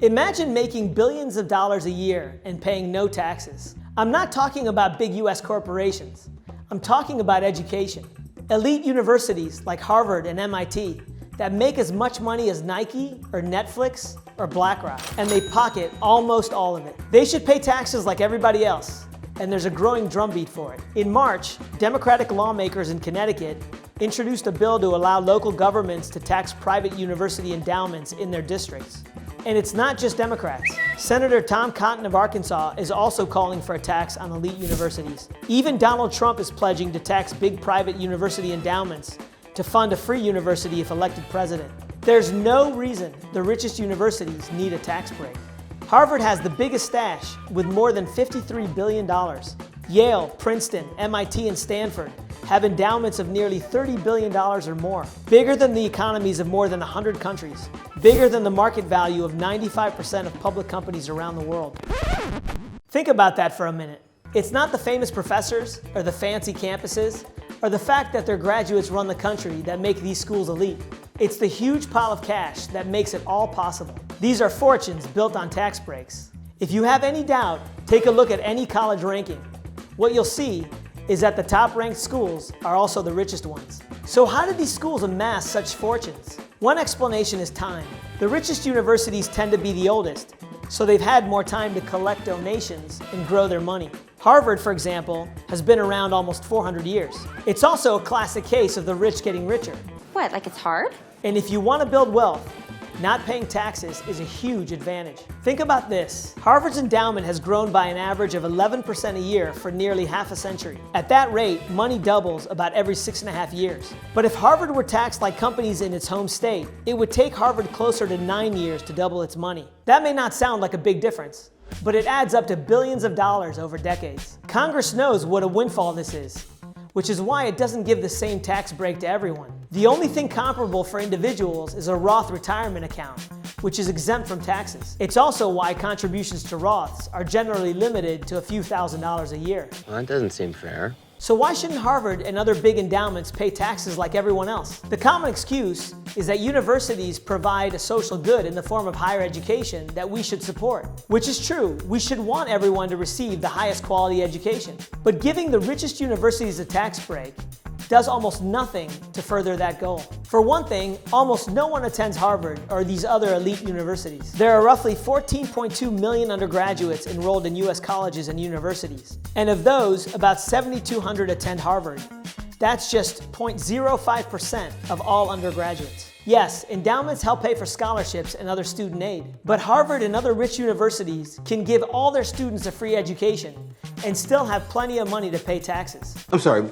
Imagine making billions of dollars a year and paying no taxes. I'm not talking about big US corporations. I'm talking about education. Elite universities like Harvard and MIT that make as much money as Nike or Netflix or BlackRock, and they pocket almost all of it. They should pay taxes like everybody else, and there's a growing drumbeat for it. In March, Democratic lawmakers in Connecticut introduced a bill to allow local governments to tax private university endowments in their districts. And it's not just Democrats. Senator Tom Cotton of Arkansas is also calling for a tax on elite universities. Even Donald Trump is pledging to tax big private university endowments to fund a free university if elected president. There's no reason the richest universities need a tax break. Harvard has the biggest stash with more than $53 billion. Yale, Princeton, MIT, and Stanford have endowments of nearly $30 billion or more, bigger than the economies of more than 100 countries, bigger than the market value of 95% of public companies around the world. Think about that for a minute. It's not the famous professors or the fancy campuses or the fact that their graduates run the country that make these schools elite. It's the huge pile of cash that makes it all possible. These are fortunes built on tax breaks. If you have any doubt, take a look at any college ranking. What you'll see is that the top-ranked schools are also the richest ones. So how did these schools amass such fortunes? One explanation is time. The richest universities tend to be the oldest, so they've had more time to collect donations and grow their money. Harvard, for example, has been around almost 400 years. It's also a classic case of the rich getting richer. What, like it's hard? And if you want to build wealth, not paying taxes is a huge advantage. Think about this. Harvard's endowment has grown by an average of 11% a year for nearly half a century. At that rate, money doubles about every 6.5 years. But if Harvard were taxed like companies in its home state, it would take Harvard closer to 9 years to double its money. That may not sound like a big difference, but it adds up to billions of dollars over decades. Congress knows what a windfall this is, which is why it doesn't give the same tax break to everyone. The only thing comparable for individuals is a Roth retirement account, which is exempt from taxes. It's also why contributions to Roths are generally limited to a few $1,000s a year. Well, that doesn't seem fair. So why shouldn't Harvard and other big endowments pay taxes like everyone else? The common excuse is that universities provide a social good in the form of higher education that we should support. Which is true, we should want everyone to receive the highest quality education. But giving the richest universities a tax break does almost nothing to further that goal. For one thing, almost no one attends Harvard or these other elite universities. There are roughly 14.2 million undergraduates enrolled in US colleges and universities. And of those, about 7,200 attend Harvard. That's just 0.05% of all undergraduates. Yes, endowments help pay for scholarships and other student aid, but Harvard and other rich universities can give all their students a free education and still have plenty of money to pay taxes. I'm sorry,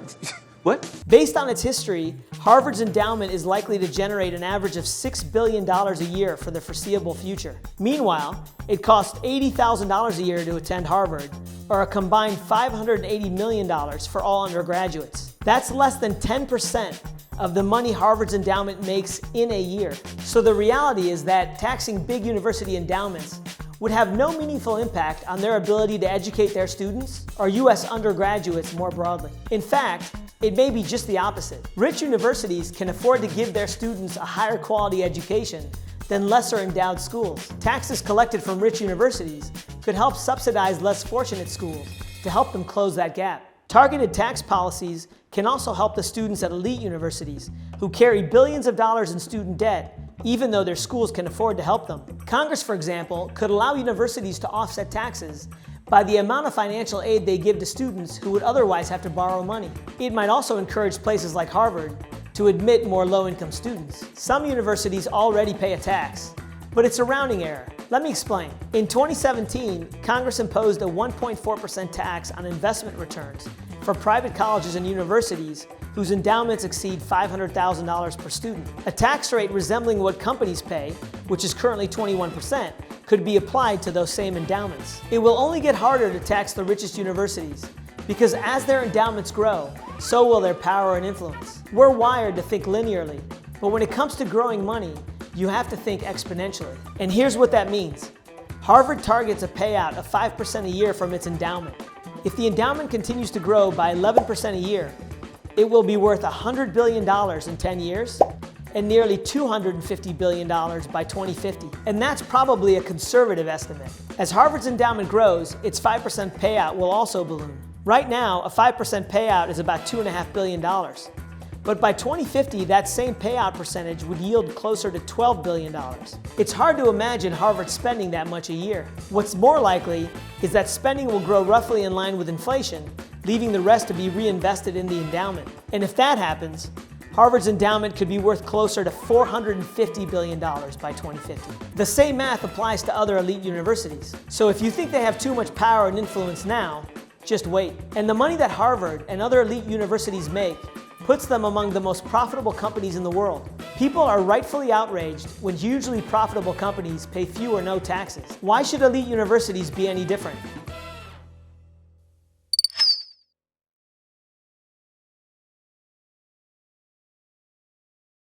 what? Based on its history, Harvard's endowment is likely to generate an average of $6 billion a year for the foreseeable future. Meanwhile, it costs $80,000 a year to attend Harvard, or a combined $580 million for all undergraduates. That's less than 10% of the money Harvard's endowment makes in a year. So the reality is that taxing big university endowments would have no meaningful impact on their ability to educate their students or US undergraduates more broadly. In fact, it may be just the opposite. Rich universities can afford to give their students a higher quality education than lesser endowed schools. Taxes collected from rich universities could help subsidize less fortunate schools to help them close that gap. Targeted tax policies can also help the students at elite universities who carry billions of dollars in student debt, even though their schools can afford to help them. Congress, for example, could allow universities to offset taxes by the amount of financial aid they give to students who would otherwise have to borrow money. It might also encourage places like Harvard to admit more low-income students. Some universities already pay a tax, but it's a rounding error. Let me explain. In 2017, Congress imposed a 1.4% tax on investment returns for private colleges and universities whose endowments exceed $500,000 per student. A tax rate resembling what companies pay, which is currently 21%, could be applied to those same endowments. It will only get harder to tax the richest universities, because as their endowments grow, so will their power and influence. We're wired to think linearly, but when it comes to growing money, you have to think exponentially. And here's what that means. Harvard targets a payout of 5% a year from its endowment. If the endowment continues to grow by 11% a year, it will be worth $100 billion in 10 years and nearly $250 billion by 2050. And that's probably a conservative estimate. As Harvard's endowment grows, its 5% payout will also balloon. Right now, a 5% payout is about $2.5 billion. But by 2050, that same payout percentage would yield closer to $12 billion. It's hard to imagine Harvard spending that much a year. What's more likely is that spending will grow roughly in line with inflation, leaving the rest to be reinvested in the endowment. And if that happens, Harvard's endowment could be worth closer to $450 billion by 2050. The same math applies to other elite universities. So if you think they have too much power and influence now, just wait. And the money that Harvard and other elite universities make puts them among the most profitable companies in the world. People are rightfully outraged when hugely profitable companies pay few or no taxes. Why should elite universities be any different?